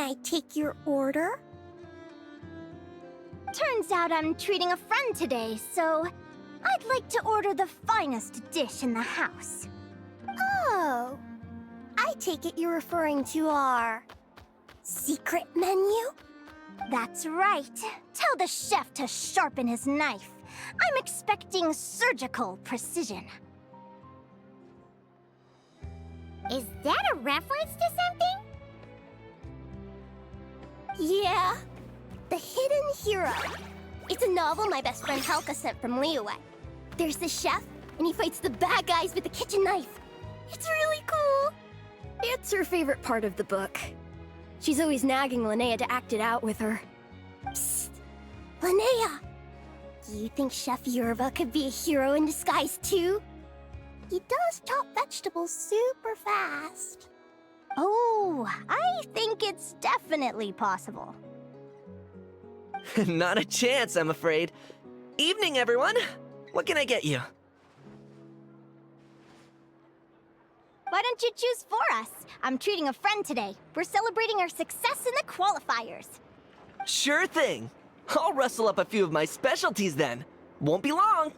I take your order? Turns out I'm treating a friend today, so I'd like to order the finest dish in the house. Oh, I take it you're referring to our secret menu? That's right. Tell the chef to sharpen his knife. I'm expecting surgical precision. Is that a reference to something? Yeah, The Hidden Hero. It's a novel my best friend Helka sent from Linnea. There's the chef, and he fights the bad guys with a kitchen knife. It's really cool. It's her favorite part of the book. She's always nagging Linnea to act it out with her. Psst! Linnea! Do you think Chef Yerba could be a hero in disguise too? He does chop vegetables super fast. Oh, I think it's definitely possible. Not a chance, I'm afraid. Evening, everyone. What can I get you? Why don't you choose for us? I'm treating a friend today. We're celebrating our success in the qualifiers. Sure thing. I'll rustle up a few of my specialties then. Won't be long.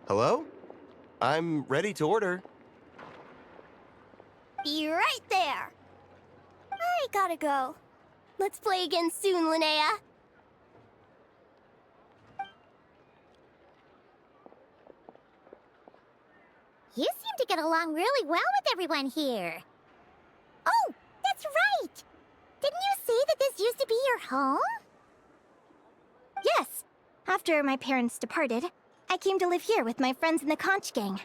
Hello? I'm ready to order. Be right there. I gotta go. Let's play again soon, Linnea. You seem to get along really well with everyone here. Oh, that's right! Didn't you say that this used to be your home? Yes. After my parents departed, I came to live here with my friends in the conch gang.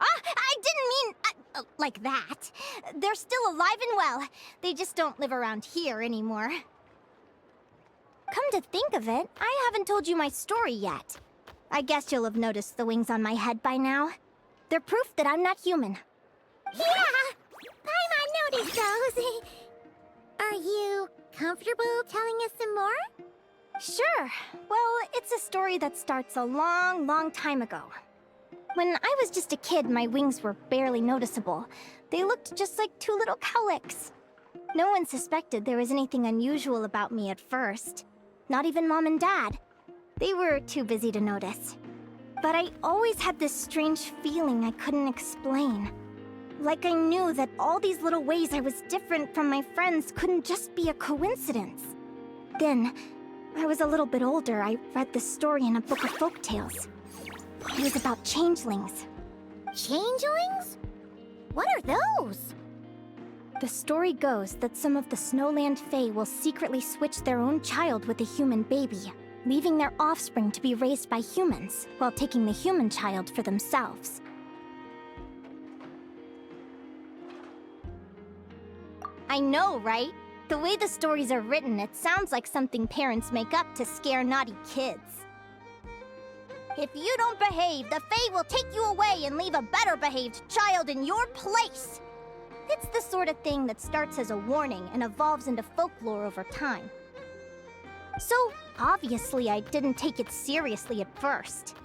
I didn't mean like that. They're still alive and well. They just don't live around here anymore. Come to think of it, I haven't told you my story yet. I guess you'll have noticed the wings on my head by now. They're proof that I'm not human. Yeah! I noticed those. Are you comfortable telling us some more? Sure. Well, it's a story that starts a long, long time ago. When I was just a kid, my wings were barely noticeable. They looked just like two little cowlicks. No one suspected there was anything unusual about me at first. Not even Mom and Dad. They were too busy to notice. But I always had this strange feeling I couldn't explain. Like I knew that all these little ways I was different from my friends couldn't just be a coincidence. Then, I was a little bit older, I read this story in a book of folktales. It was about changelings. Changelings? What are those? The story goes that some of the Snowland Fae will secretly switch their own child with a human baby, leaving their offspring to be raised by humans, while taking the human child for themselves. I know, right? The way the stories are written, it sounds like something parents make up to scare naughty kids. If you don't behave, the Fae will take you away and leave a better-behaved child in your place! It's the sort of thing that starts as a warning and evolves into folklore over time. So, obviously, I didn't take it seriously at first.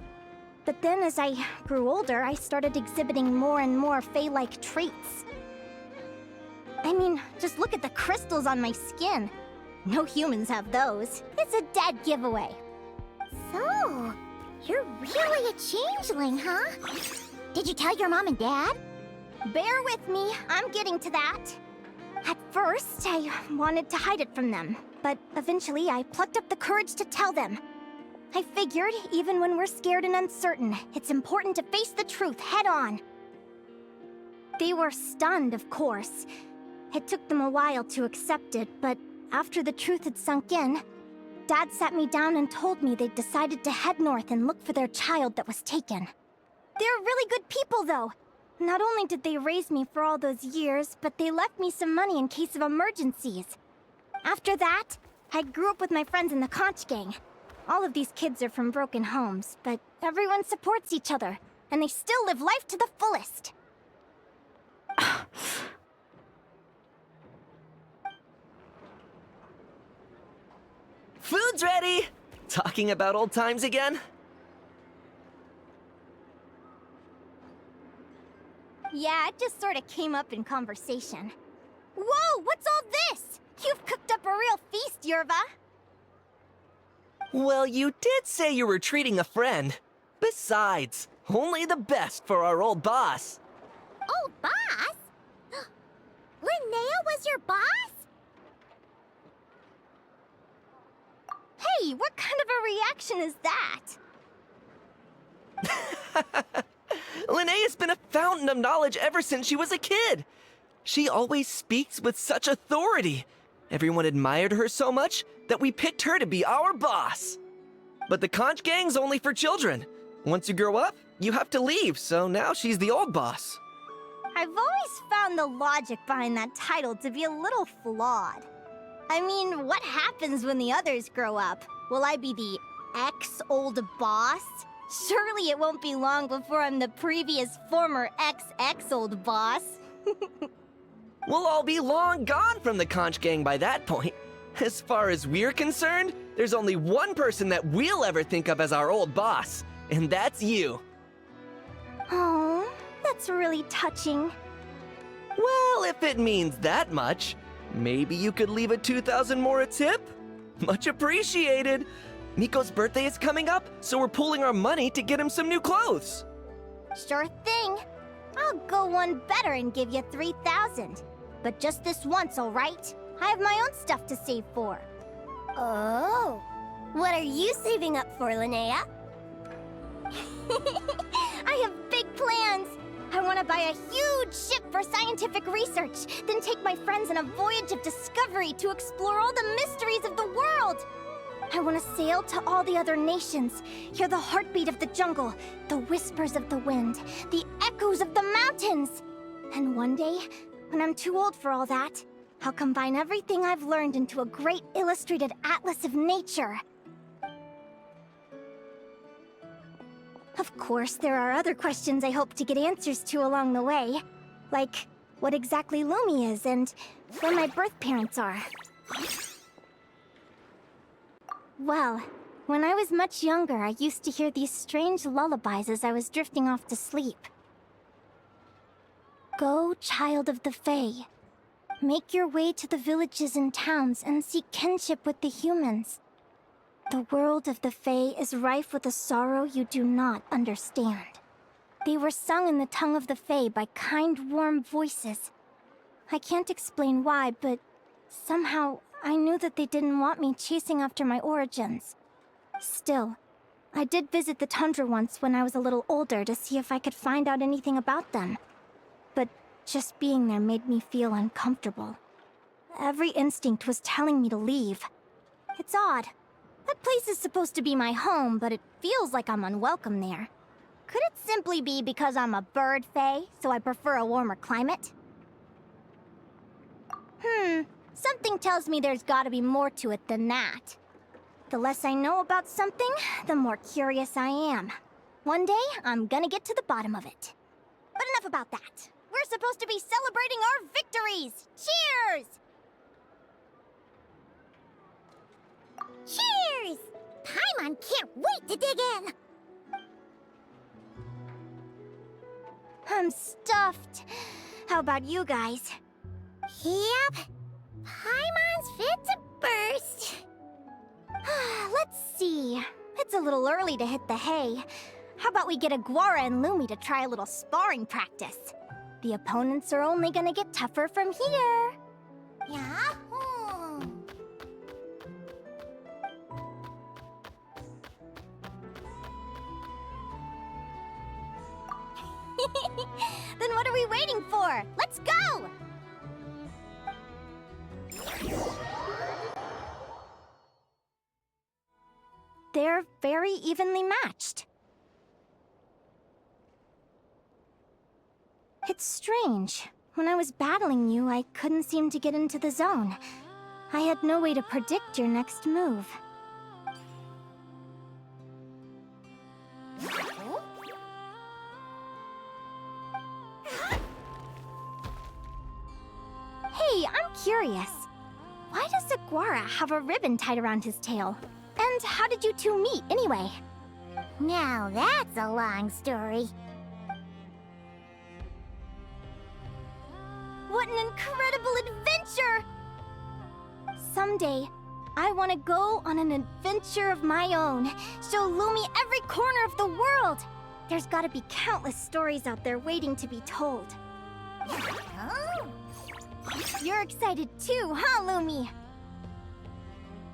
But then as I grew older, I started exhibiting more and more Fae-like traits. I mean, just look at the crystals on my skin. No humans have those. It's a dead giveaway. So, you're really a changeling, huh? Did you tell your mom and dad? Bear with me, I'm getting to that. At first, I wanted to hide it from them, but eventually I plucked up the courage to tell them. I figured, even when we're scared and uncertain, it's important to face the truth head on. They were stunned, of course. It took them a while to accept it, but after the truth had sunk in, Dad sat me down and told me they'd decided to head north and look for their child that was taken. They're really good people, though. Not only did they raise me for all those years, but they left me some money in case of emergencies. After that, I grew up with my friends in the conch gang. All of these kids are from broken homes, but everyone supports each other, and they still live life to the fullest. Food's ready! Talking about old times again? that just sort of came up in conversation. Whoa, what's all this? You've cooked up a real feast, Yerba. Well, you did say you were treating a friend. Besides, only the best for our old boss. Old boss? Linnea was your boss? Hey, what kind of a reaction is that? Linnea's been a fountain of knowledge ever since she was a kid. She always speaks with such authority. Everyone admired her so much that we picked her to be our boss. But the conch gang's only for children. Once you grow up, you have to leave, so now she's the old boss. I've always found the logic behind that title to be a little flawed. I mean, what happens when the others grow up? Will I be the ex-old boss? Surely it won't be long before I'm the previous former ex-old boss. We'll all be long gone from the conch gang by that point. As far as we're concerned, there's only one person that we'll ever think of as our old boss, and that's you. Oh, that's really touching. Well, if it means that much, maybe you could leave a 2,000 more a tip? Much appreciated. Miko's birthday is coming up, so we're pooling our money to get him some new clothes. Sure thing. I'll go one better and give you 3,000. But just this once, all right? I have my own stuff to save for. Oh, what are you saving up for, Linnea? I have big plans. I want to buy a huge ship for scientific research, then take my friends on a voyage of discovery to explore all the mysteries of the world. I want to sail to all the other nations, hear the heartbeat of the jungle, the whispers of the wind, the echoes of the mountains. And one day, when I'm too old for all that, I'll combine everything I've learned into a great illustrated atlas of nature. Of course, there are other questions I hope to get answers to along the way. Like, what exactly Lumi is and where my birth parents are. Well, when I was much younger, I used to hear these strange lullabies as I was drifting off to sleep. Go, child of the Fae. Make your way to the villages and towns and seek kinship with the humans. The world of the Fae is rife with a sorrow you do not understand. They were sung in the tongue of the Fae by kind, warm voices. I can't explain why, but somehow I knew that they didn't want me chasing after my origins. Still, I did visit the tundra once when I was a little older to see if I could find out anything about them. But just being there made me feel uncomfortable. Every instinct was telling me to leave. It's odd. That place is supposed to be my home, but it feels like I'm unwelcome there. Could it simply be because I'm a bird fae, so I prefer a warmer climate? Something tells me there's gotta be more to it than that. The less I know about something, the more curious I am. One day, I'm gonna get to the bottom of it. But enough about that. We're supposed to be celebrating our victories! Cheers! Cheers! Paimon can't wait to dig in! I'm stuffed. How about you guys? Yep. Paimon's fit to burst. Let's see. It's a little early to hit the hay. How about we get Aguara and Lumi to try a little sparring practice? The opponents are only gonna get tougher from here. Yahoo! Then what are we waiting for? Let's go! They're very evenly matched. It's strange. When I was battling you, I couldn't seem to get into the zone. I had no way to predict your next move. Hey, I'm curious. Why does Aguara have a ribbon tied around his tail? And how did you two meet, anyway? Now that's a long story. someday, I want to go on an adventure of my own. Show Lumi every corner of the world. There's gotta be countless stories out there waiting to be told. Oh. You're excited too, huh, Lumi?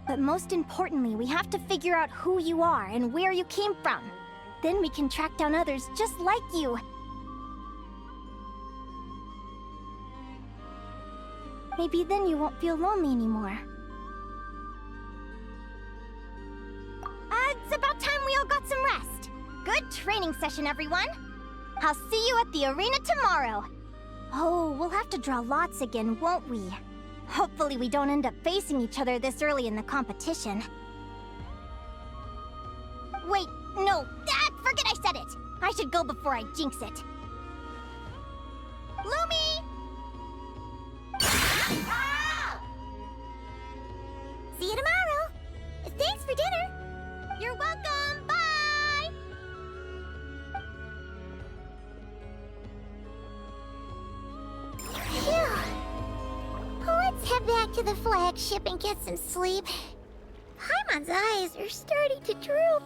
But most importantly, we have to figure out who you are and where you came from. Then we can track down others just like you. Maybe then you won't feel lonely anymore. It's about time we all got some rest. Good training session, everyone. I'll see you at the arena tomorrow. Oh, we'll have to draw lots again, won't we? Hopefully we don't end up facing each other this early in the competition. Wait, no, forget I said it! I should go before I jinx it. Lumi! See you tomorrow. Thanks for dinner. You're welcome, bye! Phew. Let's head back to the flagship and get some sleep. Paimon's eyes are starting to droop.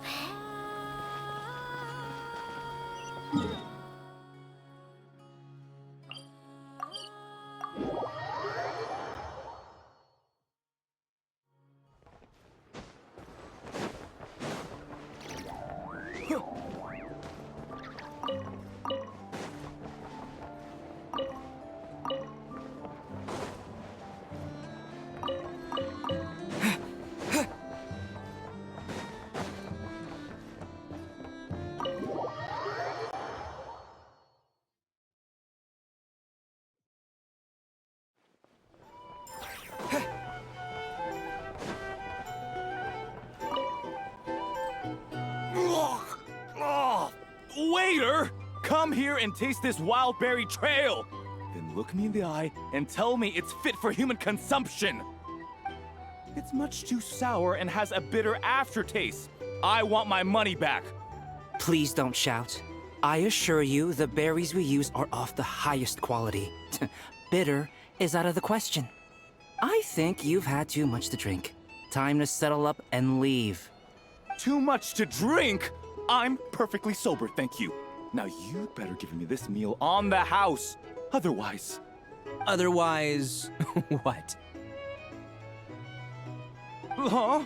Waiter! Come here and taste this wild berry trail! Then look me in the eye and tell me it's fit for human consumption! It's much too sour and has a bitter aftertaste. I want my money back! Please don't shout. I assure you the berries we use are of the highest quality. Bitter is out of the question. I think you've had too much to drink. Time to settle up and leave. Too much to drink? I'm perfectly sober, thank you. Now you'd better give me this meal on the house. Otherwise... Otherwise, what? Huh?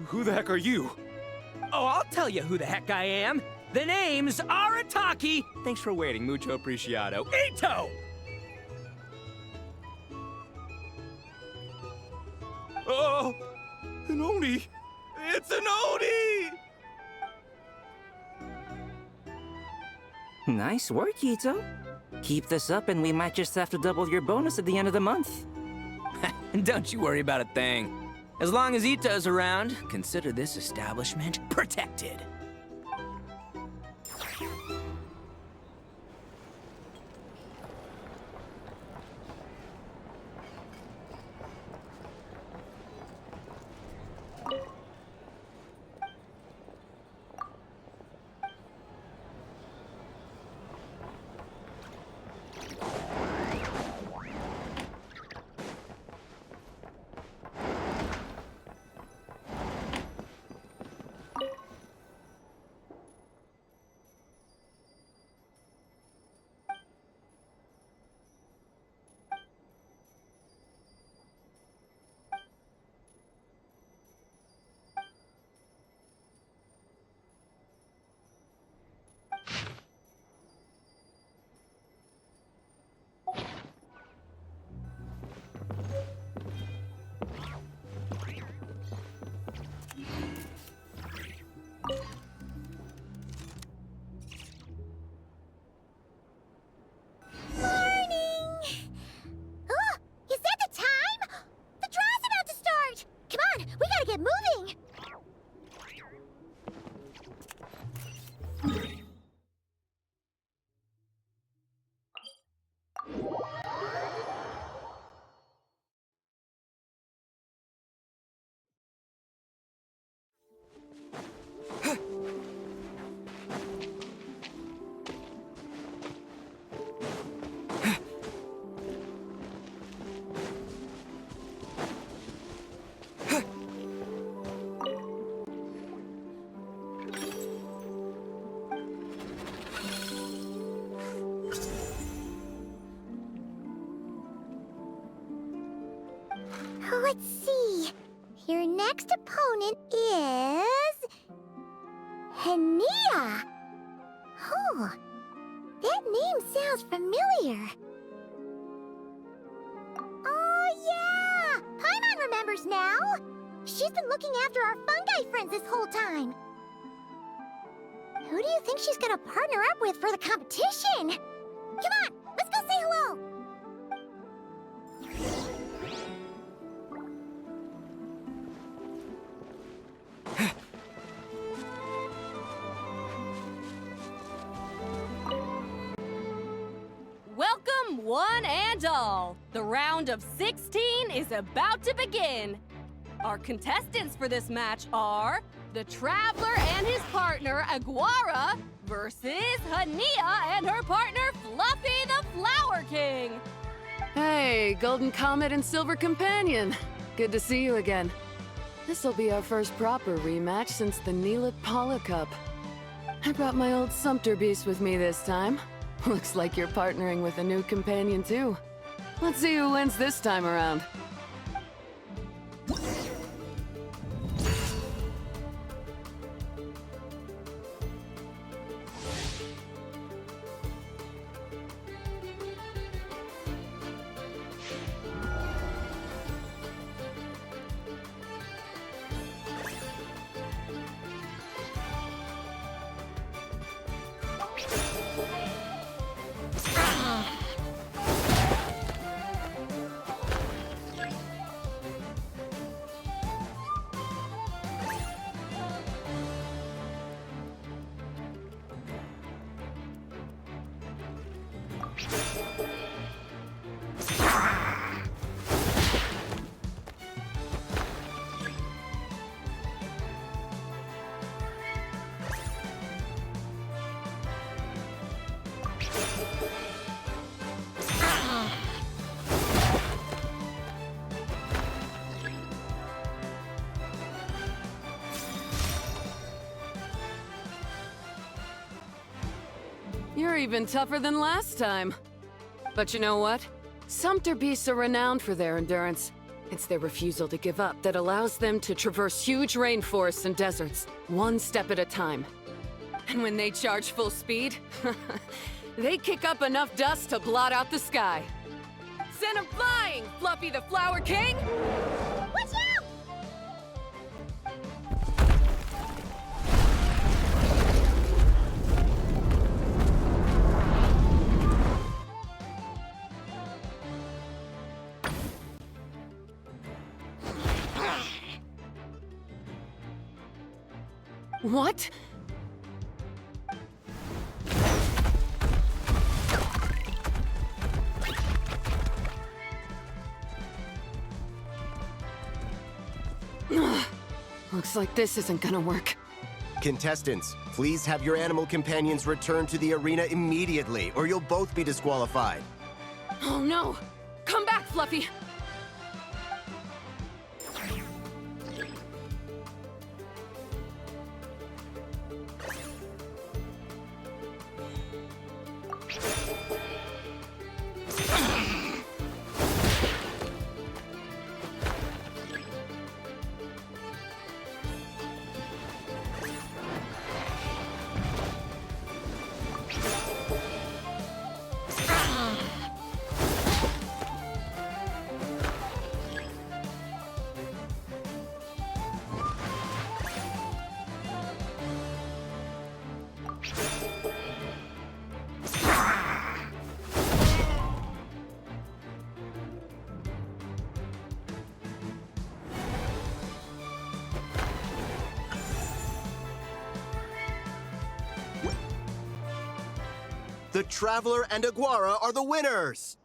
Who the heck are you? Oh, I'll tell you who the heck I am. The name's Arataki. Thanks for waiting, mucho apreciado. Ito! Oh, an Oni! It's an Oni! Nice work, Ito. Keep this up and we might just have to double your bonus at the end of the month. Don't you worry about a thing. As long as Ito's around, consider this establishment protected. Let's see. Your next opponent is... Linnea. Oh, that name sounds familiar. Oh, yeah! Paimon remembers now! She's been looking after our fungi friends this whole time. Who do you think she's gonna partner up with for the competition? Come on, let's go say hello! Welcome, one and all. The round of 16 is about to begin. Our contestants for this match are the Traveler and his partner, Aguara, versus Linnea and her partner, Fluffy the Flower King. Hey, Golden Comet and Silver Companion. Good to see you again. This'll be our first proper rematch since the Neelit Paula Cup. I brought my old Sumpter Beast with me this time. Looks like you're partnering with a new companion too. Let's see who wins this time around. You're even tougher than last time. But you know what? Sumpter Beasts are renowned for their endurance. It's their refusal to give up that allows them to traverse huge rainforests and deserts, one step at a time. And when they charge full speed, they kick up enough dust to blot out the sky. Send 'em flying, Fluffy the Flower King! Watch out! What? Looks like this isn't gonna work. Contestants, please have your animal companions return to the arena immediately, or you'll both be disqualified. Oh no! Come back, Fluffy! The Traveler and Aguara are the winners!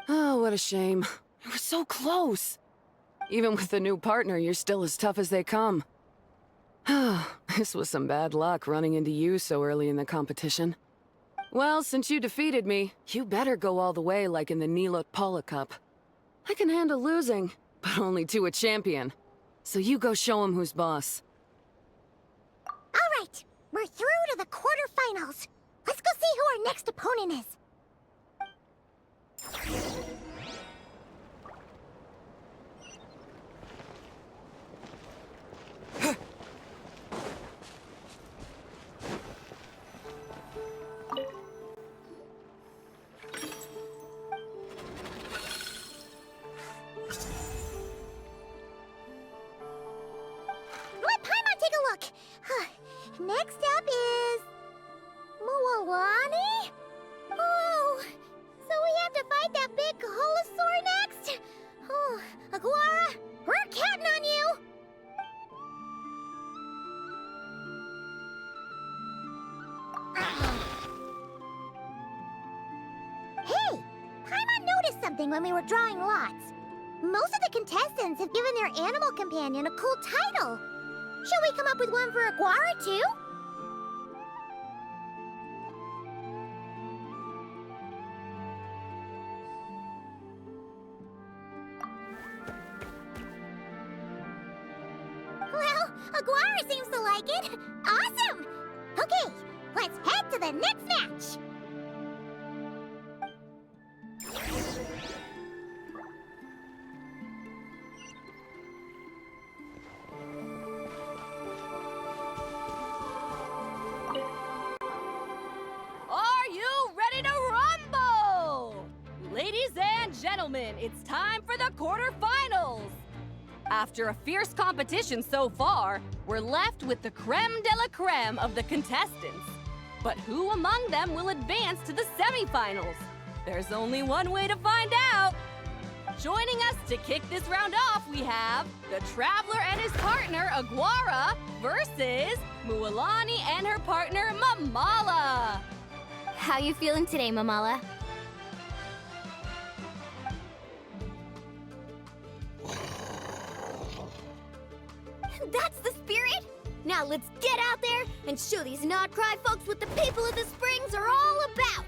Oh, what a shame. You were so close. Even with the new partner, you're still as tough as they come. This was some bad luck running into you so early in the competition. Well, since you defeated me, you better go all the way like in the Neelit Paula Cup. I can handle losing, but only to a champion. So you go show him who's boss. All right, we're through to the quarterfinals. Let's go see who our next opponent is. Let Paimon take a look. Next up is... Mualani? Oh, so we have to fight that big holosaur next? Oh, Aguara, we're counting on you! Hey, Paimon noticed something when we were drawing lots. Most of the contestants have given their animal companion a cool title. Should we come up with one for Aguara, too? Well, Aguara seems to like it. Awesome! Okay, let's head to the next match. Are you ready to rumble? Ladies and gentlemen, it's time for the quarterfinals. After a fierce competition so far, we're left with the creme de la creme of the contestants. But who among them will advance to the semifinals? There's only one way to find out. Joining us to kick this round off, we have the Traveler and his partner, Aguara, versus Mualani and her partner, Mamala. How you feeling today, Mamala? That's the spirit! Now let's get out there and show these Nod-Cry folks what the people of the Springs are all about!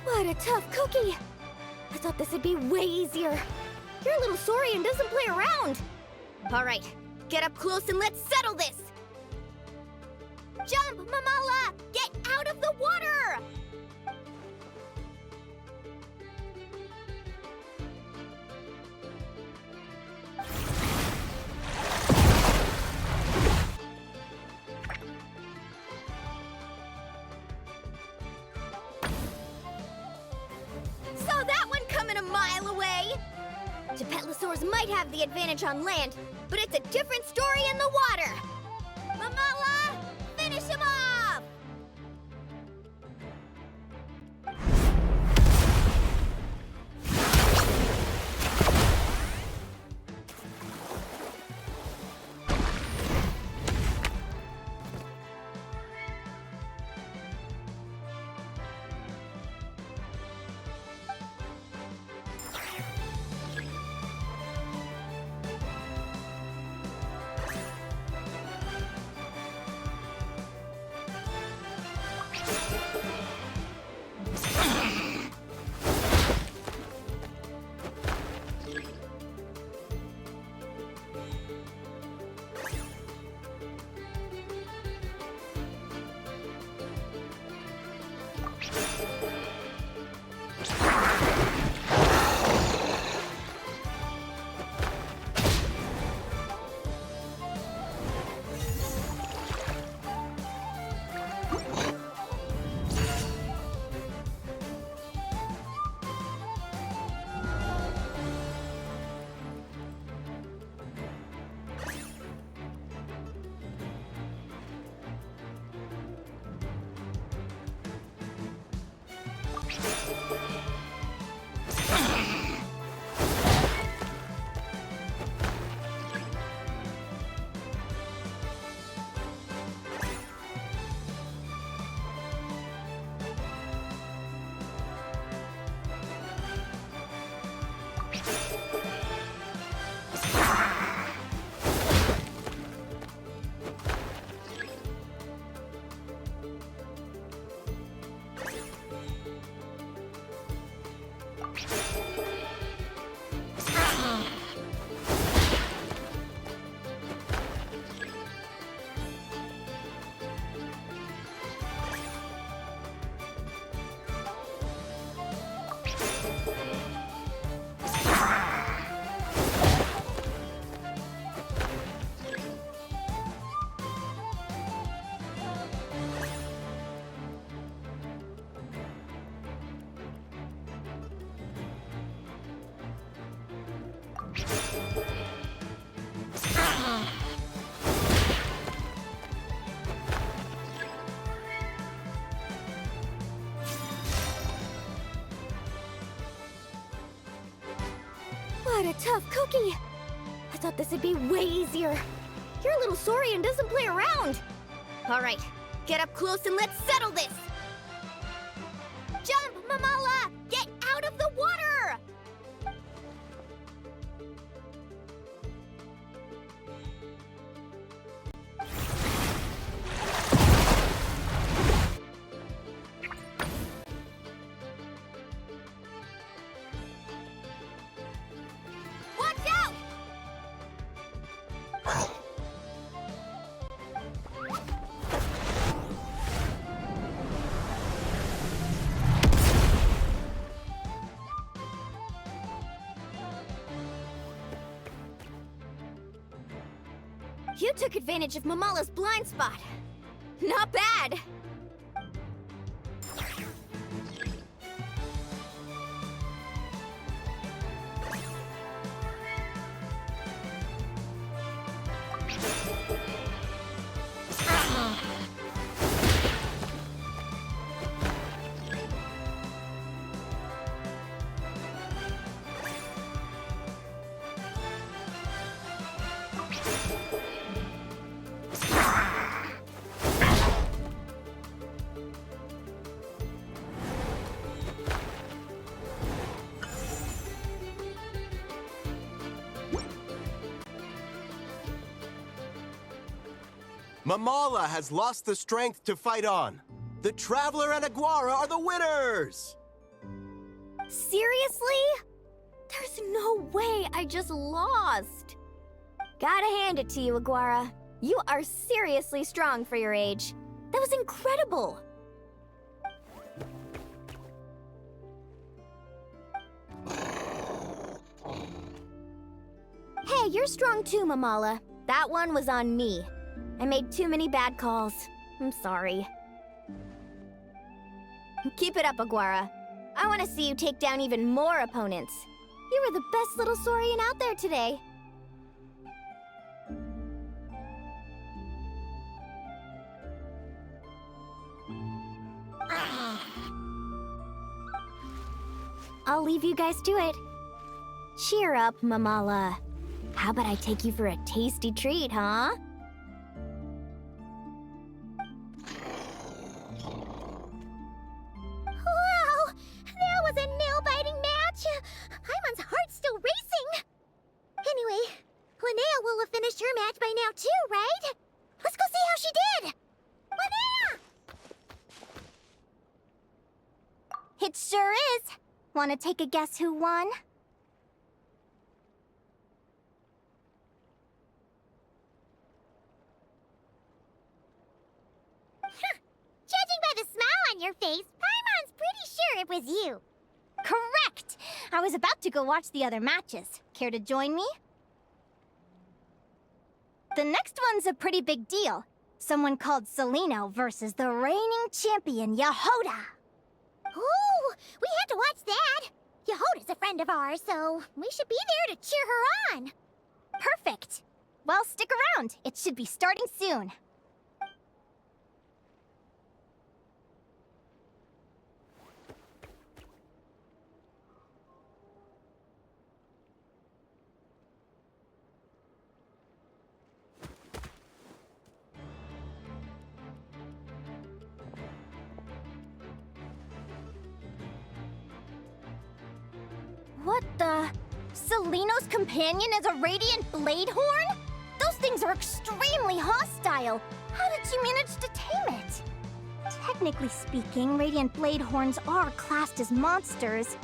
What a tough cookie! I thought this would be way easier. Your little Saurian doesn't play around. All right, get up close and let's settle this. Jump, Mamala! Get out of the water! Saw that one coming a mile away! Gepetlosaurs might have the advantage on land, but it's a different story in the water! Mamala! Finish him off! What a tough cookie! I thought this would be way easier. Your little Saurian doesn't play around. All right, get up close and let's settle this. Jump, Mamala! Get out of the water! Watch out! You took advantage of Mamala's blind spot. Not bad. Mamala has lost the strength to fight on. The Traveler and Aguara are the winners! Seriously? There's no way I just lost. Gotta hand it to you, Aguara. You are seriously strong for your age. That was incredible. Hey, you're strong too, Mamala. That one was on me. I made too many bad calls. I'm sorry. Keep it up, Aguara. I want to see you take down even more opponents. You were the best little Saurian out there today. I'll leave you guys to it. Cheer up, Mamala. How about I take you for a tasty treat, huh? Wow! That was a nail-biting match! Paimon's heart's still racing! Anyway, Linnea will have finished her match by now too, right? Let's go see how she did! Linnea! It sure is. Want to take a guess who won? Judging by the smile on your face, Paimon's pretty sure it was you. Correct! I was about to go watch the other matches. Care to join me? The next one's a pretty big deal. Someone called Celino versus the reigning champion, Yehoda. Ooh, we have to watch that. Yehoda's a friend of ours, so we should be there to cheer her on. Perfect. Well, stick around. It should be starting soon. What the? Celino's companion is a radiant blade horn? Those things are extremely hostile. How did you manage to tame it? Technically speaking, radiant blade horns are classed as monsters.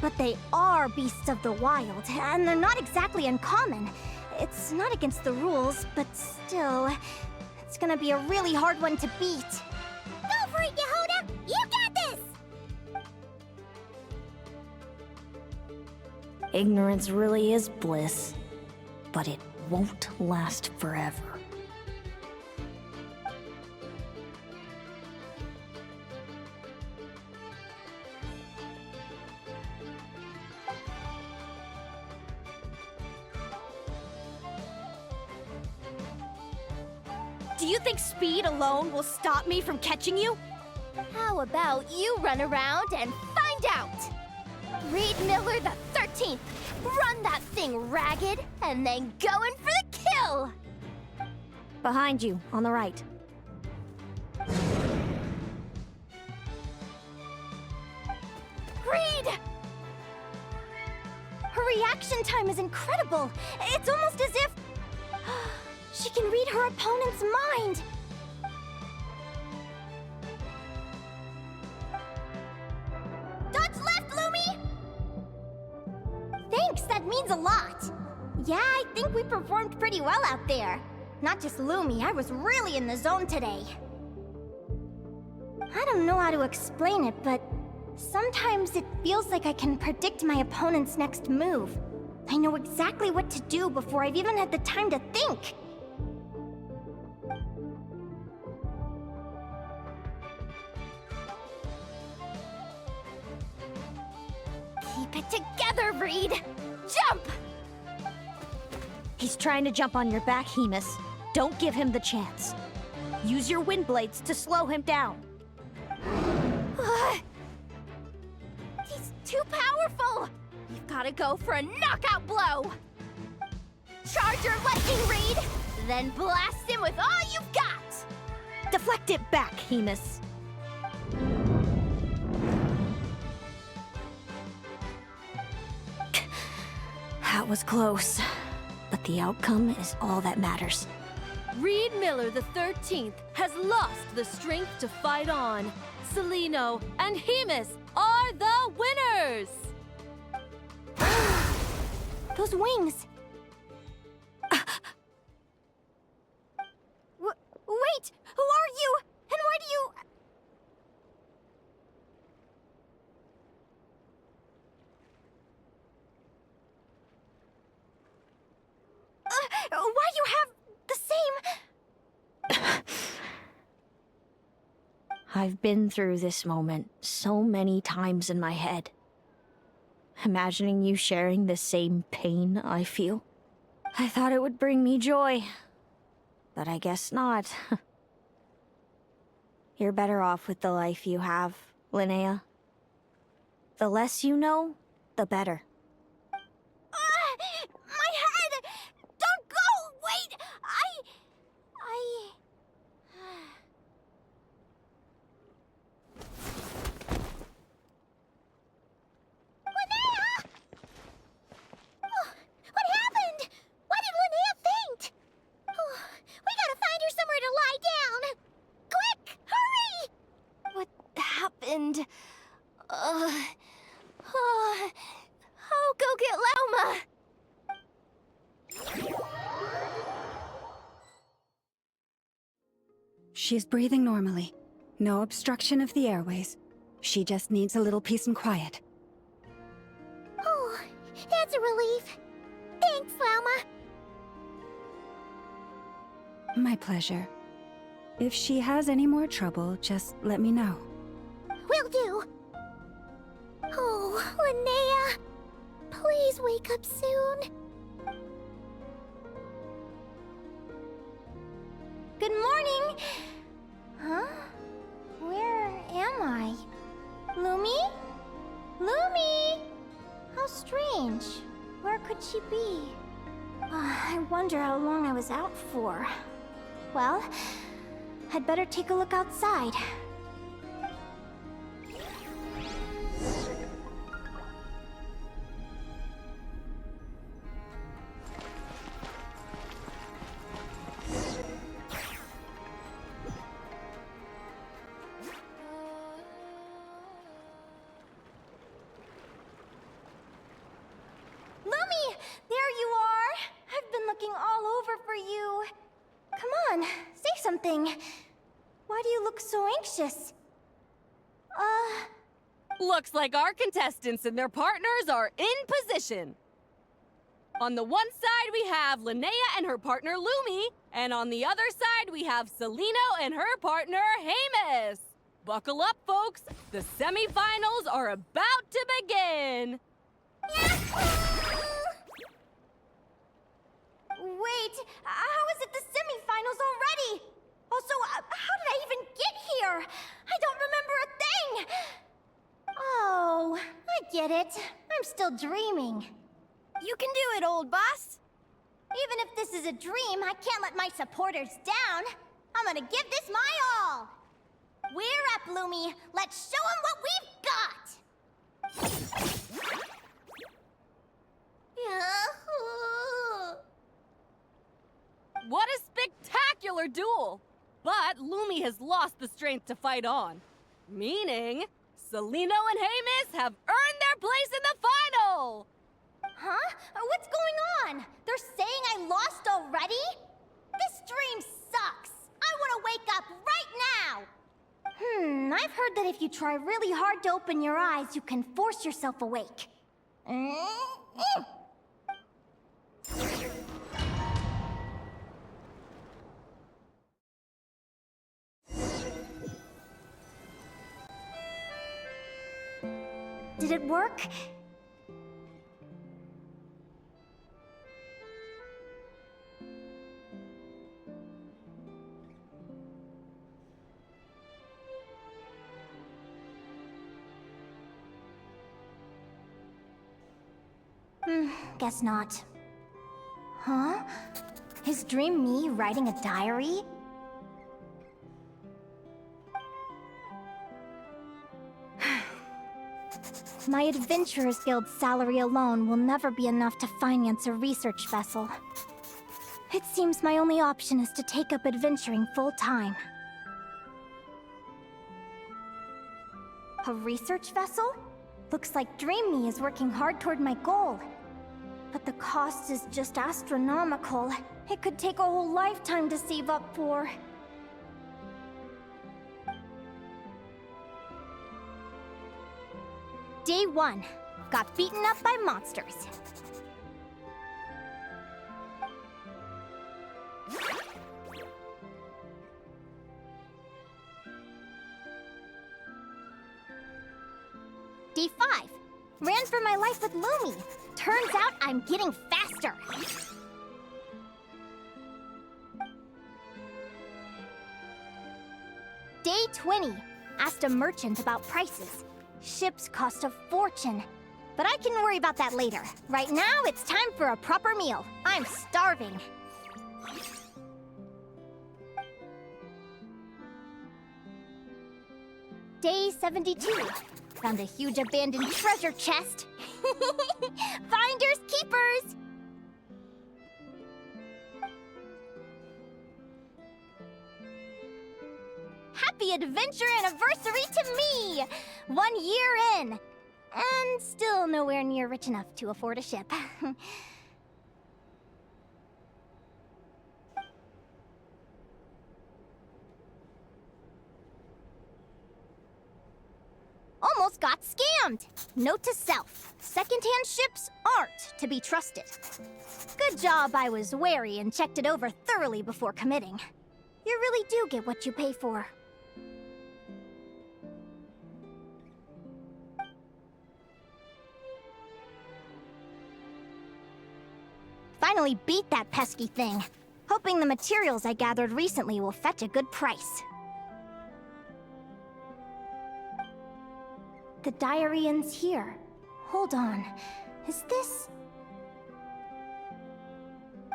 But they are beasts of the wild, and they're not exactly uncommon. It's not against the rules, but still, it's gonna be a really hard one to beat. Go for it, Yehoda! You got this! Ignorance really is bliss, but it won't last forever. Do you think speed alone will stop me from catching you? How about you run around and find out? Reed Miller the 13th, run that thing ragged and then go in for the kill! Behind you, on the right. Reed! Her reaction time is incredible. It's almost as if she can read her opponent's mind. Dodge left, Lumi! Thanks, that means a lot. Yeah, I think we performed pretty well out there. Not just Lumi, I was really in the zone today. I don't know how to explain it, but sometimes it feels like I can predict my opponent's next move. I know exactly what to do before I've even had the time to think. Keep it together, Reed! Jump! He's trying to jump on your back, Hemus. Don't give him the chance. Use your wind blades to slow him down. He's too powerful! You've gotta go for a knockout blow! Charge your lightning, Reed! Then blast him with all you've got! Deflect it back, Hemus. That was close, but the outcome is all that matters. Reed Miller the 13th has lost the strength to fight on. Celino and Hemus are the winners! Those wings! Wait! Who are you? And why do you... why do you have the same... I've been through this moment so many times in my head. Imagining you sharing the same pain I feel. I thought it would bring me joy, but I guess not. You're better off with the life you have, Linnea. The less you know, the better. My head! Don't go! Wait! Linnea! Oh, what happened? Why did Linnea faint? Oh, we gotta find her somewhere to lie down! Quick! Hurry! What happened? I'll go get Lauma! She's breathing normally. No obstruction of the airways. She just needs a little peace and quiet. Oh, that's a relief. Thanks, Lauma. My pleasure. If she has any more trouble, just let me know. Will do. Oh, Linnea. Please wake up soon. Good morning! Huh? Where am I? Lumi? Lumi! How strange. Where could she be? I wonder how long I was out for. Well, I'd better take a look outside. Lumi! There you are! I've been looking all over for you. Come on, say something. Why do you look so anxious? Looks like our contestants and their partners are in position. On the one side, we have Linnea and her partner Lumi, and on the other side, we have Celino and her partner Hemus. Buckle up, folks. The semifinals are about to begin. Wait, how is it the semifinals already? get it. I'm still dreaming. You can do it, old boss. Even if this is a dream, I can't let my supporters down. I'm gonna give this my all. We're up, Lumi. Let's show them what we've got. Yahoo! What a spectacular duel! But Lumi has lost the strength to fight on. Meaning, Celino and Hamus have earned their place in the final! Huh? What's going on? They're saying I lost already? This dream sucks. I want to wake up right now. I've heard that if you try really hard to open your eyes, you can force yourself awake. Did it work? Guess not. Huh? Is Dream me writing a diary? My Adventurers Guild salary alone will never be enough to finance a research vessel. It seems my only option is to take up adventuring full-time. A research vessel? Looks like Dream Me is working hard toward my goal. But the cost is just astronomical. It could take a whole lifetime to save up for. Day 1. Got beaten up by monsters. Day 5. Ran for my life with Lumi. Turns out I'm getting faster. Day 20. Asked a merchant about prices. Ships cost a fortune. But I can worry about that later. Right now, it's time for a proper meal. I'm starving. Day 72. Found a huge abandoned treasure chest. Finders keepers! Happy adventure anniversary to me! 1 year in. And still nowhere near rich enough to afford a ship. Almost got scammed! Note to self, secondhand ships aren't to be trusted. Good job I was wary and checked it over thoroughly before committing. You really do get what you pay for. Finally beat that pesky thing. Hoping the materials I gathered recently will fetch a good price. The diary ends here. Hold on. Is this...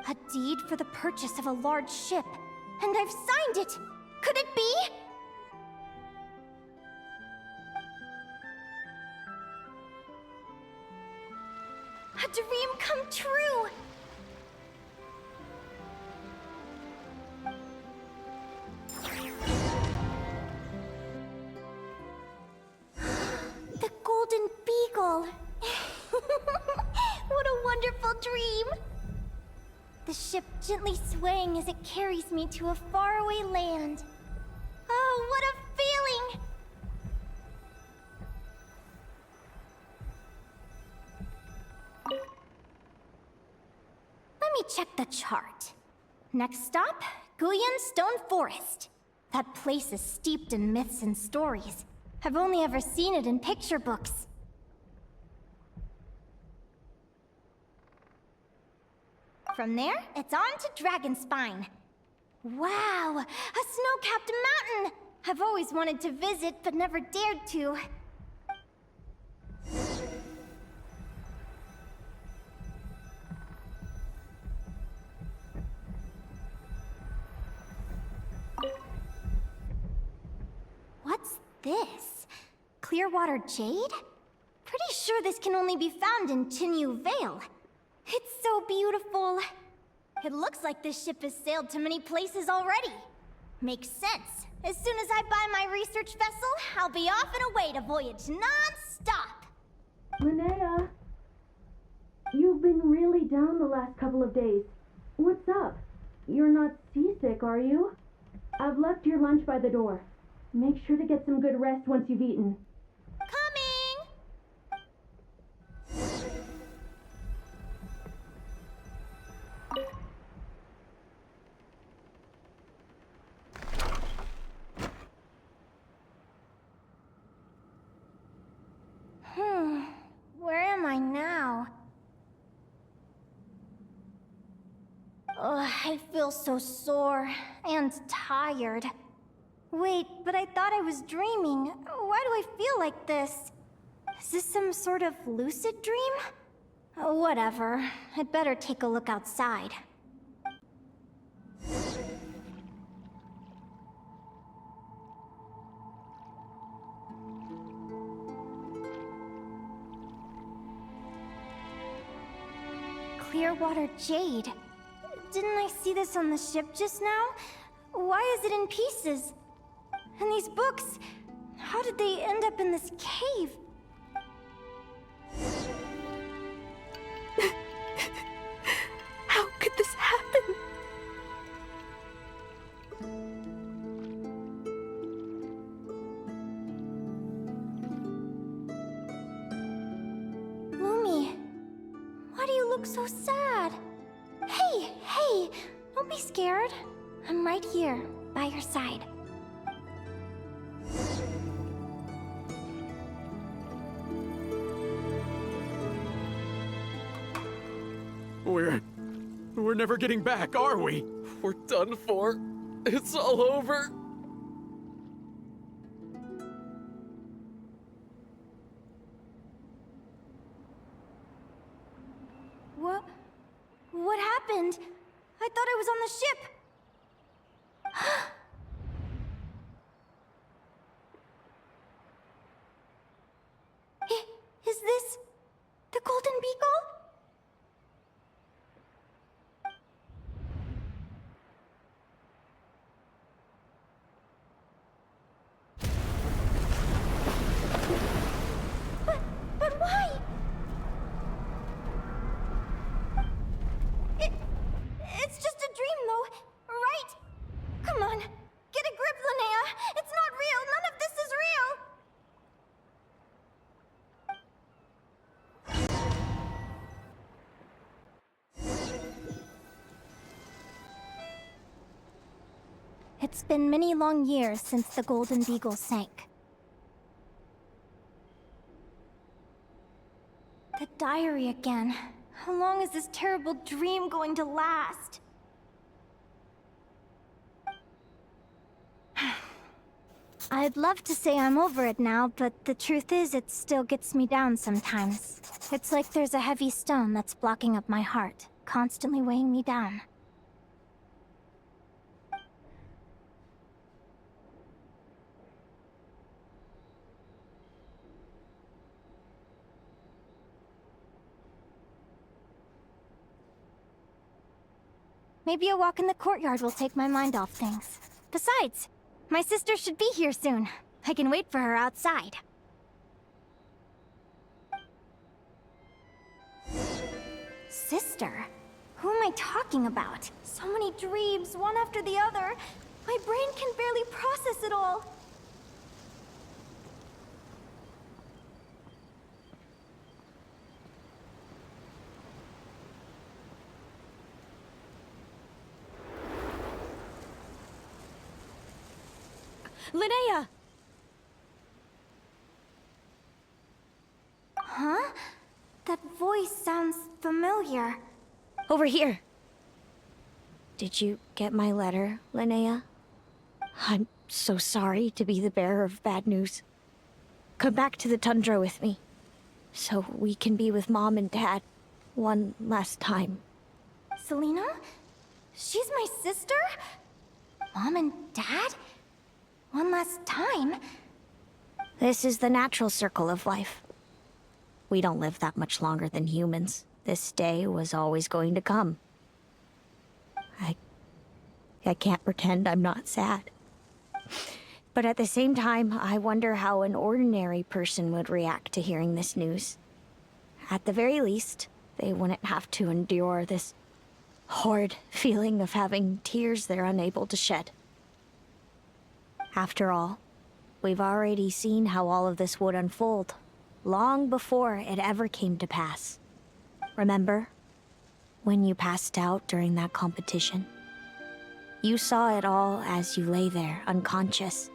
a deed for the purchase of a large ship? And I've signed it! Could it be? A dream come true! The Golden Beagle! What a wonderful dream! The ship gently swaying as it carries me to a faraway land. Oh, what a feeling! Let me check the chart. Next stop, Guyan Stone Forest. That place is steeped in myths and stories. I've only ever seen it in picture books. From there, it's on to Dragonspine. Wow, a snow-capped mountain! I've always wanted to visit, but never dared to. Clearwater jade? Pretty sure this can only be found in Tinyu Vale. It's so beautiful. It looks like this ship has sailed to many places already. Makes sense. As soon as I buy my research vessel, I'll be off and away to voyage non-stop. Linnea, you've been really down the last couple of days. What's up? You're not seasick, are you? I've left your lunch by the door. Make sure to get some good rest once you've eaten. Coming! Where am I now? Ugh, I feel so sore and tired. Wait, but I thought I was dreaming. Why do I feel like this? Is this some sort of lucid dream? Whatever. I'd better take a look outside. Clearwater jade. Didn't I see this on the ship just now? Why is it in pieces? And these books, how did they end up in this cave? How could this happen? Lumi, why do you look so sad? Hey, don't be scared. I'm right here, by your side. We're never getting back, are we? We're done for. It's all over. What happened? I thought I was on the ship. Is this the Golden Beagle? But why? It's just a dream, though, right? Come on, get a grip, Linnea. It's not real. None of this is real. It's been many long years since the Golden Beagle sank. The diary again. How long is this terrible dream going to last? I'd love to say I'm over it now, but the truth is it still gets me down sometimes. It's like there's a heavy stone that's blocking up my heart, constantly weighing me down. Maybe a walk in the courtyard will take my mind off things. Besides, my sister should be here soon. I can wait for her outside. Sister? Who am I talking about? So many dreams, one after the other. My brain can barely process it all. Linnea! Huh? That voice sounds familiar. Over here. Did you get my letter, Linnea? I'm so sorry to be the bearer of bad news. Come back to the tundra with me, so we can be with Mom and Dad one last time. Selena? She's my sister? Mom and Dad? One last time? This is the natural circle of life. We don't live that much longer than humans. This day was always going to come. I can't pretend I'm not sad. But at the same time, I wonder how an ordinary person would react to hearing this news. At the very least, they wouldn't have to endure this horrid feeling of having tears they're unable to shed. After all, we've already seen how all of this would unfold, long before it ever came to pass. Remember, when you passed out during that competition? You saw it all as you lay there, unconscious.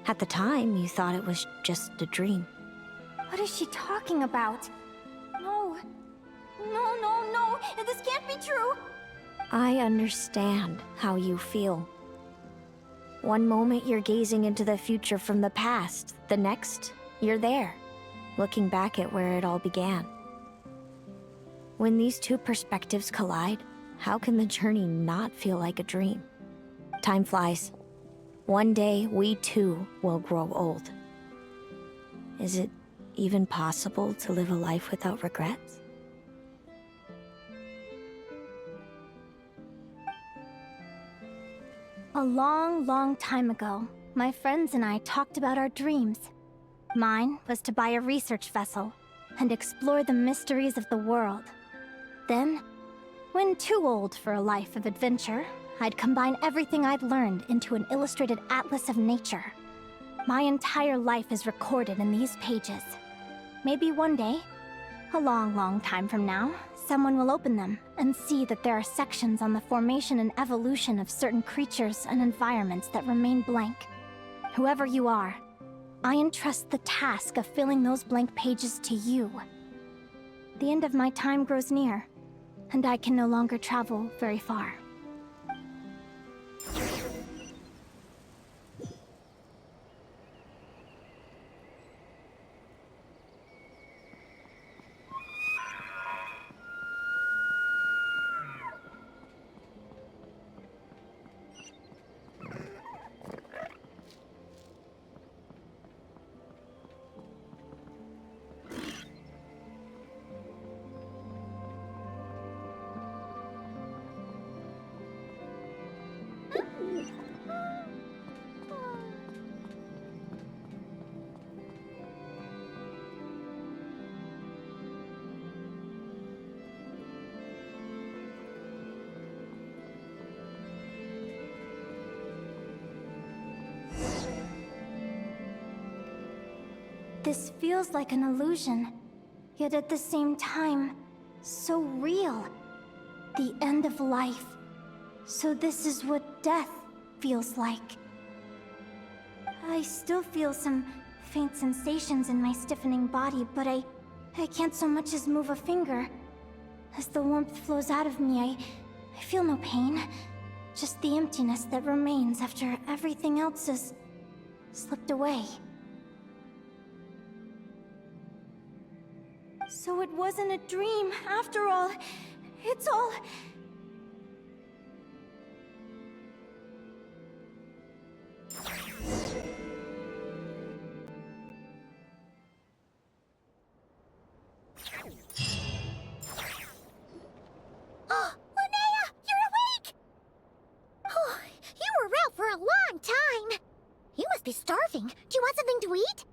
At the time, you thought it was just a dream. What is she talking about? No. No. This can't be true. I understand how you feel. One moment you're gazing into the future from the past. The next, you're there, looking back at where it all began. When these two perspectives collide, how can the journey not feel like a dream? Time flies. One day, we too will grow old. Is it even possible to live a life without regrets? A long time ago, my friends and I talked about our dreams. Mine was to buy a research vessel and explore the mysteries of the world. Then, when too old for a life of adventure, I'd combine everything I'd learned into an illustrated atlas of nature. My entire life is recorded in these pages. Maybe one day, a long time from now, someone will open them and see that there are sections on the formation and evolution of certain creatures and environments that remain blank. Whoever you are, I entrust the task of filling those blank pages to you. The end of my time grows near, and I can no longer travel very far. This feels like an illusion, yet at the same time, so real. The end of life. So this is what death feels like. I still feel some faint sensations in my stiffening body, but I can't so much as move a finger. As the warmth flows out of me, I feel no pain. Just the emptiness that remains after everything else has slipped away. So it wasn't a dream, after all. It's all... Oh, Linnea, you're awake! Oh, you were out for a long time. You must be starving. Do you want something to eat?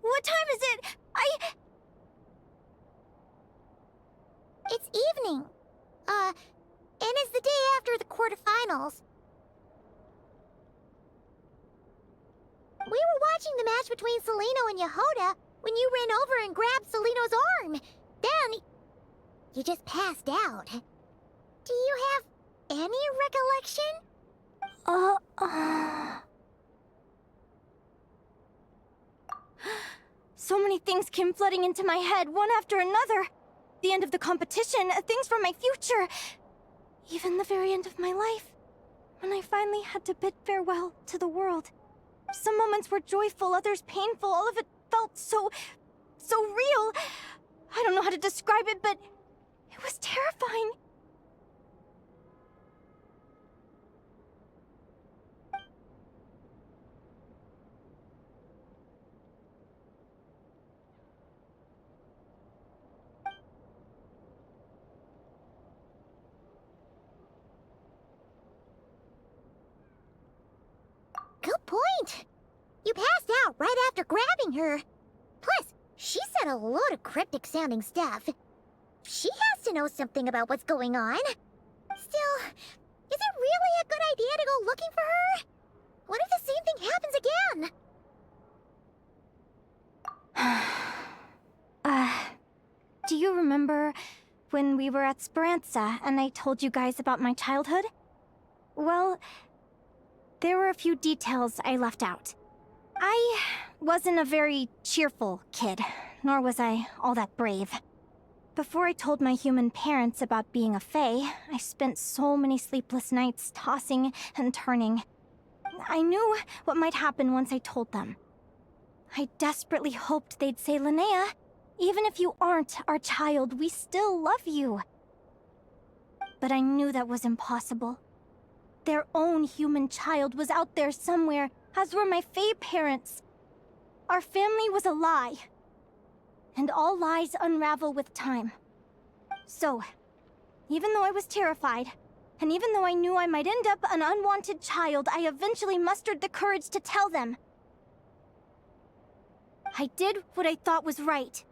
What time is it? It's evening. And it's the day after the quarterfinals. We were watching the match between Celino and Yehoda when you ran over and grabbed Celino's arm. Then, you just passed out. Do you have any recollection? So many things came flooding into my head, one after another. The end of the competition, things from my future. Even the very end of my life. When I finally had to bid farewell to the world. Some moments were joyful, others painful. All of it felt so real. I don't know how to describe it, but it was terrifying. Good point. You passed out right after grabbing her. Plus, she said a load of cryptic-sounding stuff. She has to know something about what's going on. Still, is it really a good idea to go looking for her? What if the same thing happens again? Do you remember when we were at Speranza and I told you guys about my childhood? Well, there were a few details I left out. I wasn't a very cheerful kid, nor was I all that brave. Before I told my human parents about being a fae, I spent so many sleepless nights tossing and turning. I knew what might happen once I told them. I desperately hoped they'd say, Linnea, even if you aren't our child, we still love you. But I knew that was impossible. Their own human child was out there somewhere, as were my fae parents. Our family was a lie. And all lies unravel with time. So, even though I was terrified, and even though I knew I might end up an unwanted child, I eventually mustered the courage to tell them. I did what I thought was right.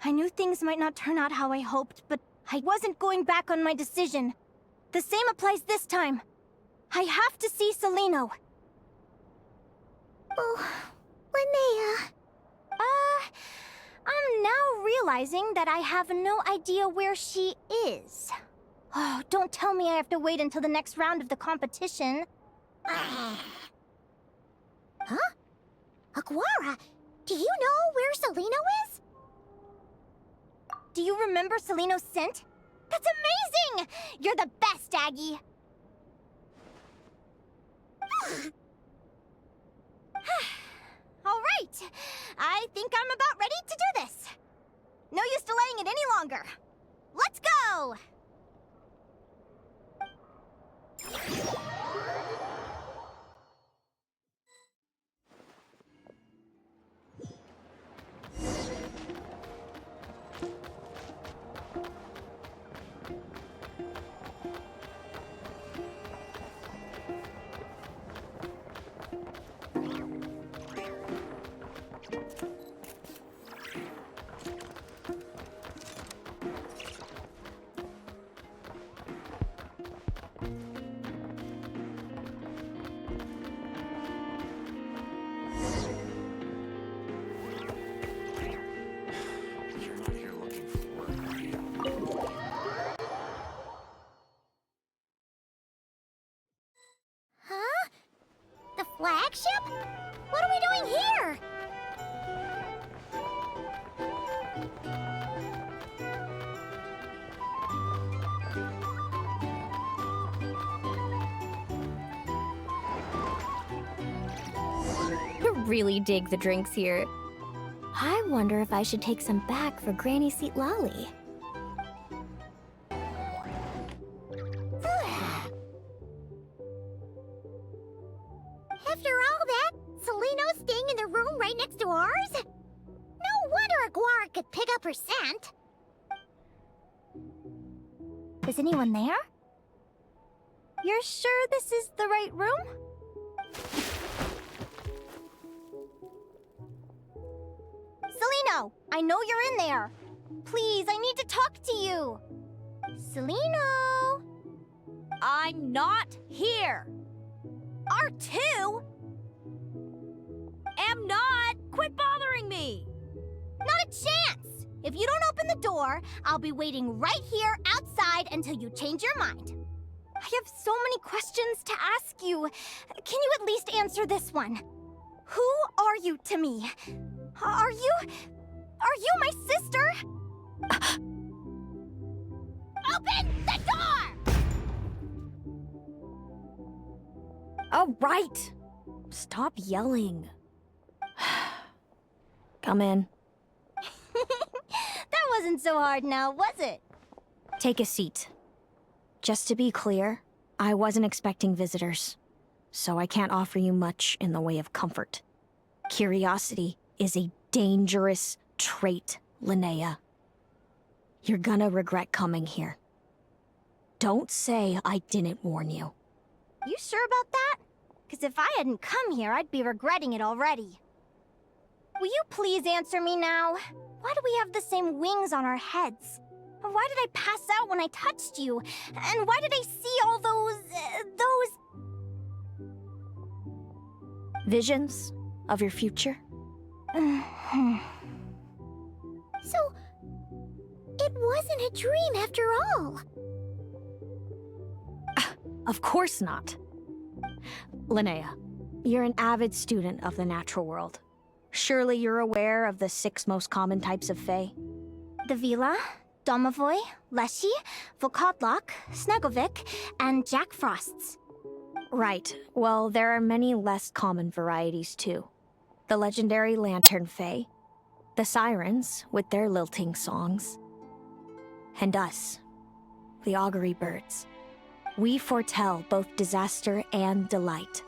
I knew things might not turn out how I hoped, but I wasn't going back on my decision. The same applies this time. I have to see Celino. Oh, Linnea. I'm now realizing that I have no idea where she is. Oh, don't tell me I have to wait until the next round of the competition. Huh? Aguara, do you know where Celino is? Do you remember Celino's scent? That's amazing! You're the best, Aggie! All right, I think I'm about ready to do this. No use delaying it any longer. Let's go! Huh? The flagship? What are we doing here? I really dig the drinks here. I wonder if I should take some back for Granny Seat Lolly. After all that, Celino's staying in the room right next to ours? No wonder Aguara could pick up her scent. Is anyone there? You're sure this is the right room? Celino, I know you're in there. Please, I need to talk to you. Celino! I'm not here. R2? Am not. Quit bothering me. Not a chance! If you don't open the door, I'll be waiting right here outside until you change your mind. I have so many questions to ask you. Can you at least answer this one? Who are you to me? Are you my sister? Open the door! All right. Stop yelling. Come in. That wasn't so hard now, was it? Take a seat. Just to be clear, I wasn't expecting visitors, so I can't offer you much in the way of comfort. Curiosity is a dangerous trait, Linnea. You're gonna regret coming here. Don't say I didn't warn you. You sure about that? Because if I hadn't come here, I'd be regretting it already. Will you please answer me now? Why do we have the same wings on our heads? Why did I pass out when I touched you? And why did I see all those... Visions of your future? So, it wasn't a dream after all. Of course not. Linnea, you're an avid student of the natural world. Surely you're aware of the 6 most common types of Fae? The Vila, Domovoy, Leshy, Volkodlok, Snegovic, and Jack Frosts. Right. Well, there are many less common varieties, too. The legendary Lantern Fae, the Sirens with their lilting songs, and us, the Augury Birds. We foretell both disaster and delight,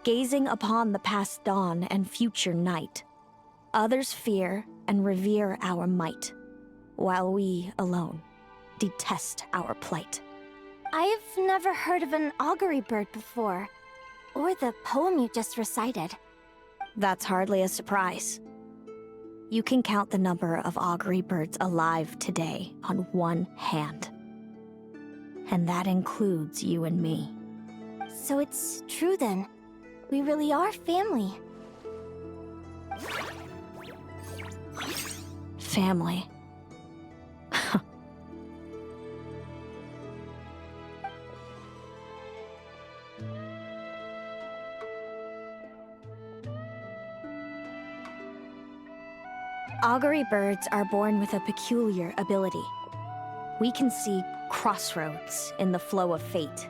gazing upon the past dawn and future night. Others fear and revere our might, while we alone detest our plight. I've never heard of an augury bird before, or the poem you just recited. That's hardly a surprise. You can count the number of augury birds alive today on one hand. And that includes you and me. So it's true then. We really are family. Family. Augury birds are born with a peculiar ability. We can see crossroads in the flow of fate.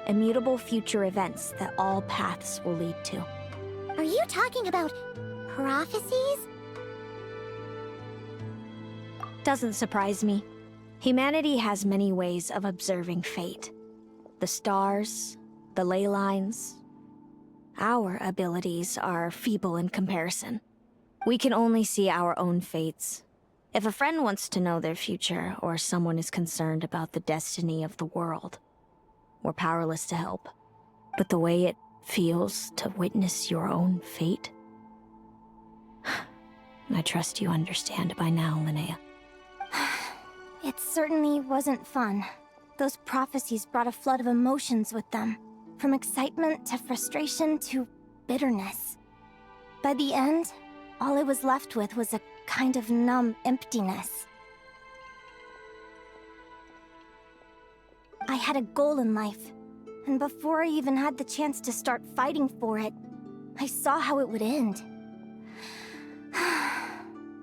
Immutable future events that all paths will lead to. Are you talking about prophecies? Doesn't surprise me. Humanity has many ways of observing fate. The stars, the ley lines. Our abilities are feeble in comparison. We can only see our own fates. If a friend wants to know their future, or someone is concerned about the destiny of the world, we're powerless to help. But the way it feels to witness your own fate, I trust you understand by now, Linnea. It certainly wasn't fun. Those prophecies brought a flood of emotions with them. From excitement to frustration to bitterness. By the end, all I was left with was a kind of numb emptiness. I had a goal in life, and before I even had the chance to start fighting for it, I saw how it would end.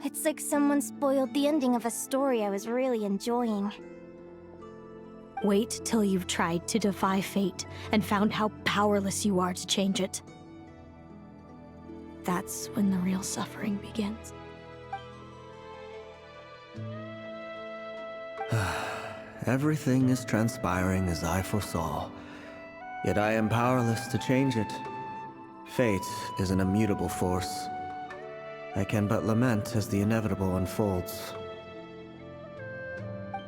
It's like someone spoiled the ending of a story I was really enjoying. Wait till you've tried to defy fate and found how powerless you are to change it. That's when the real suffering begins. Everything is transpiring as I foresaw, yet I am powerless to change it. Fate is an immutable force. I can but lament as the inevitable unfolds.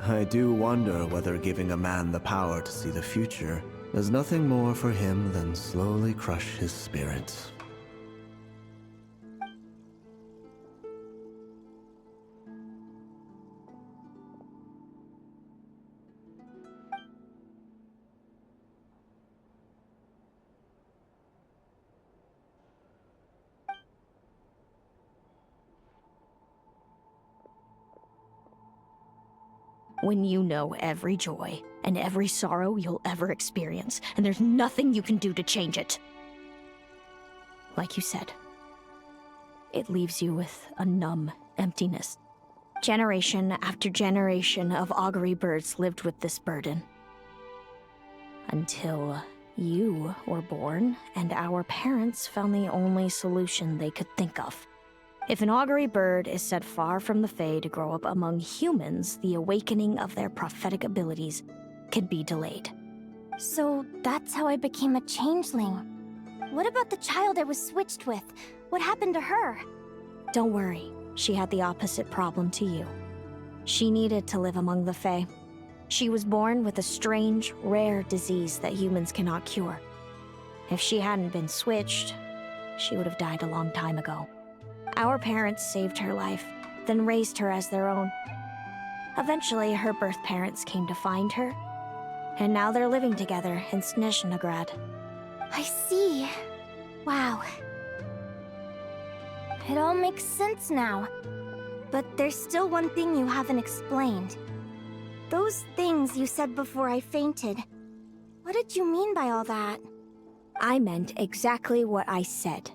I do wonder whether giving a man the power to see the future does nothing more for him than slowly crush his spirit. When you know every joy and every sorrow you'll ever experience, and there's nothing you can do to change it. Like you said, it leaves you with a numb emptiness. Generation after generation of augury birds lived with this burden. Until you were born, and our parents found the only solution they could think of. If an augury bird is set far from the Fae to grow up among humans, the awakening of their prophetic abilities can be delayed. So that's how I became a changeling. What about the child I was switched with? What happened to her? Don't worry, she had the opposite problem to you. She needed to live among the Fae. She was born with a strange, rare disease that humans cannot cure. If she hadn't been switched, she would have died a long time ago. Our parents saved her life, then raised her as their own. Eventually, her birth parents came to find her, and now they're living together in Snezhnegrad. I see. Wow. It all makes sense now. But there's still one thing you haven't explained. Those things you said before I fainted. What did you mean by all that? I meant exactly what I said.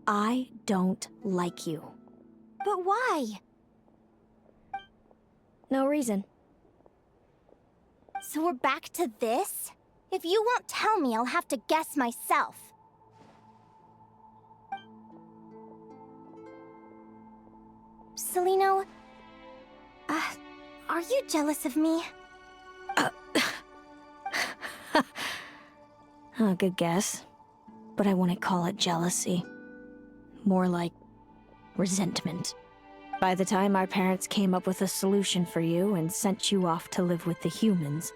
I don't like you. But why? No reason. So we're back to this? If you won't tell me, I'll have to guess myself. Celino, are you jealous of me? Good guess. But I wouldn't call it jealousy. More like resentment. By the time our parents came up with a solution for you and sent you off to live with the humans,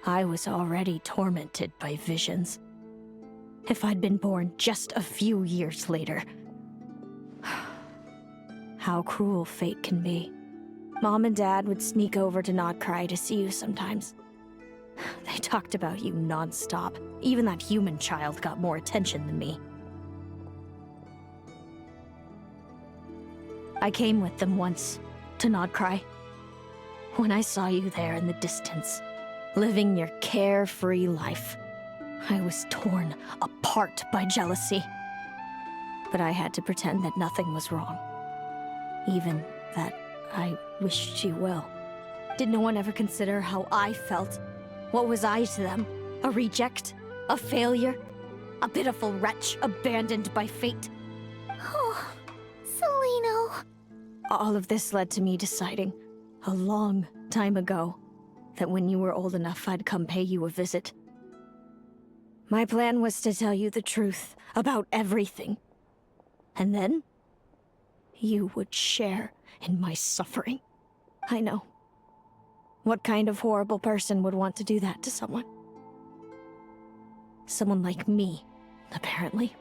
I was already tormented by visions. If I'd been born just a few years later. How cruel fate can be. Mom and Dad would sneak over to Nodcry to see you sometimes. They talked about you non-stop. Even that human child got more attention than me. I came with them once, to Nodcry. When I saw you there in the distance, living your carefree life, I was torn apart by jealousy. But I had to pretend that nothing was wrong. Even that I wished you well. Did no one ever consider how I felt? What was I to them? A reject? A failure? A pitiful wretch abandoned by fate? Oh, Celino. All of this led to me deciding, a long time ago, that when you were old enough, I'd come pay you a visit. My plan was to tell you the truth about everything. And then, you would share in my suffering. I know. What kind of horrible person would want to do that to someone? Someone like me, apparently.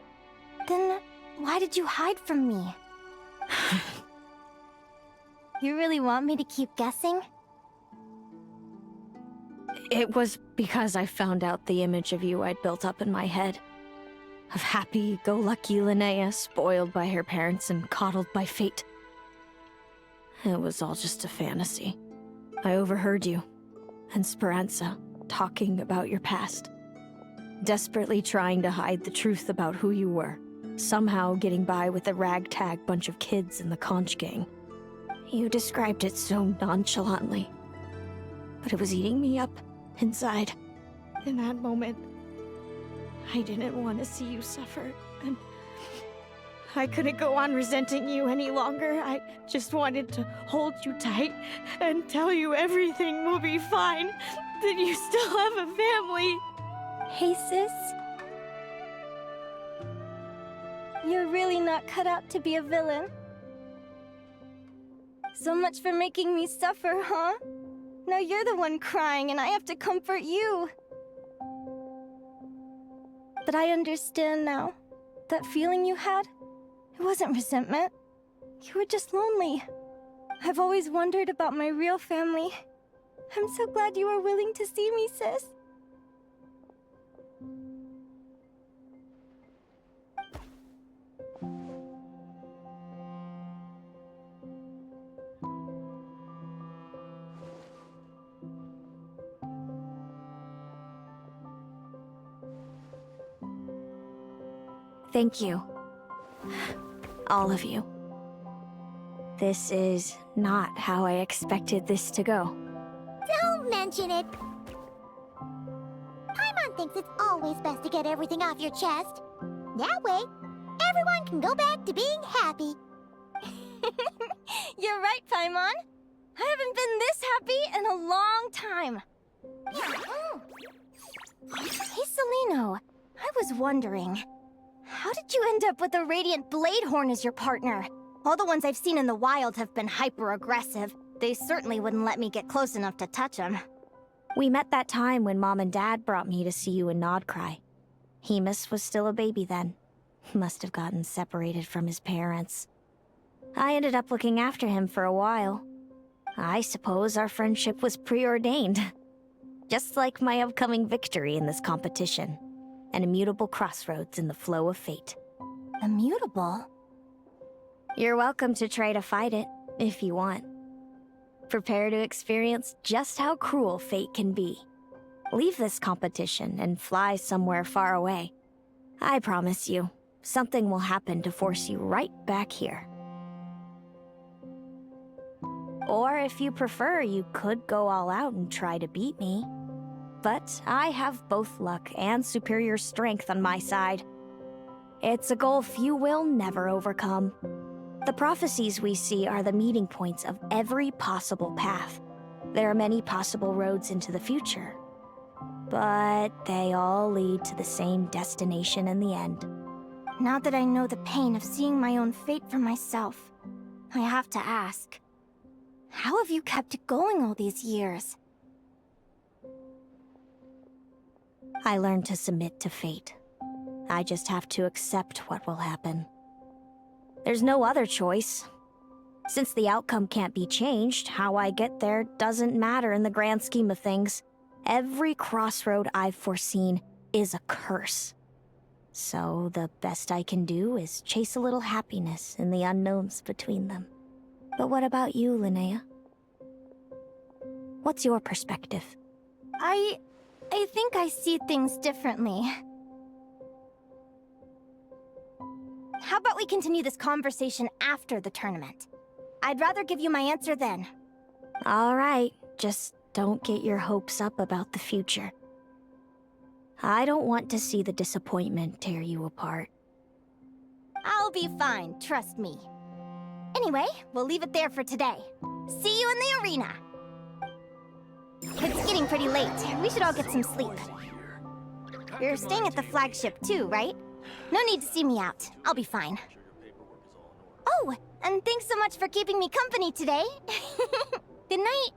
Then, why did you hide from me? You really want me to keep guessing? It was because I found out the image of you I'd built up in my head. Of happy-go-lucky Linnea, spoiled by her parents and coddled by fate. It was all just a fantasy. I overheard you, and Speranza, talking about your past. Desperately trying to hide the truth about who you were. Somehow getting by with a ragtag bunch of kids in the conch gang. You described it so nonchalantly. But it was eating me up, inside. In that moment, I didn't want to see you suffer, and I couldn't go on resenting you any longer. I just wanted to hold you tight and tell you everything will be fine, that you still have a family. Hey, sis. You're really not cut out to be a villain. So much for making me suffer, huh? Now you're the one crying and I have to comfort you. But I understand now. That feeling you had, it wasn't resentment. You were just lonely. I've always wondered about my real family. I'm so glad you were willing to see me, sis. Thank you. All of you. This is not how I expected this to go. Don't mention it. Paimon thinks it's always best to get everything off your chest. That way, everyone can go back to being happy. You're right, Paimon. I haven't been this happy in a long time. Hey, Celino. I was wondering, how did you end up with a Radiant Bladehorn as your partner? All the ones I've seen in the wild have been hyper-aggressive. They certainly wouldn't let me get close enough to touch them. We met that time when Mom and Dad brought me to see you in Nodcry. Hemus was still a baby then. He must have gotten separated from his parents. I ended up looking after him for a while. I suppose our friendship was preordained. Just like my upcoming victory in this competition. An immutable crossroads in the flow of fate. Immutable? You're welcome to try to fight it, if you want. Prepare to experience just how cruel fate can be. Leave this competition and fly somewhere far away. I promise you, something will happen to force you right back here. Or if you prefer, you could go all out and try to beat me. But I have both luck and superior strength on my side. It's a goal few will never overcome. The prophecies we see are the meeting points of every possible path. There are many possible roads into the future. But they all lead to the same destination in the end. Now that I know the pain of seeing my own fate for myself, I have to ask, how have you kept it going all these years? I learned to submit to fate. I just have to accept what will happen. There's no other choice. Since the outcome can't be changed, how I get there doesn't matter in the grand scheme of things. Every crossroad I've foreseen is a curse. So the best I can do is chase a little happiness in the unknowns between them. But what about you, Linnea? What's your perspective? I think I see things differently. How about we continue this conversation after the tournament? I'd rather give you my answer then. All right, just don't get your hopes up about the future. I don't want to see the disappointment tear you apart. I'll be fine, trust me. Anyway, we'll leave it there for today. See you in the arena! It's getting pretty late. We should all get some sleep. You're staying at the flagship too, right? No need to see me out. I'll be fine. Oh, and thanks so much for keeping me company today. Good night.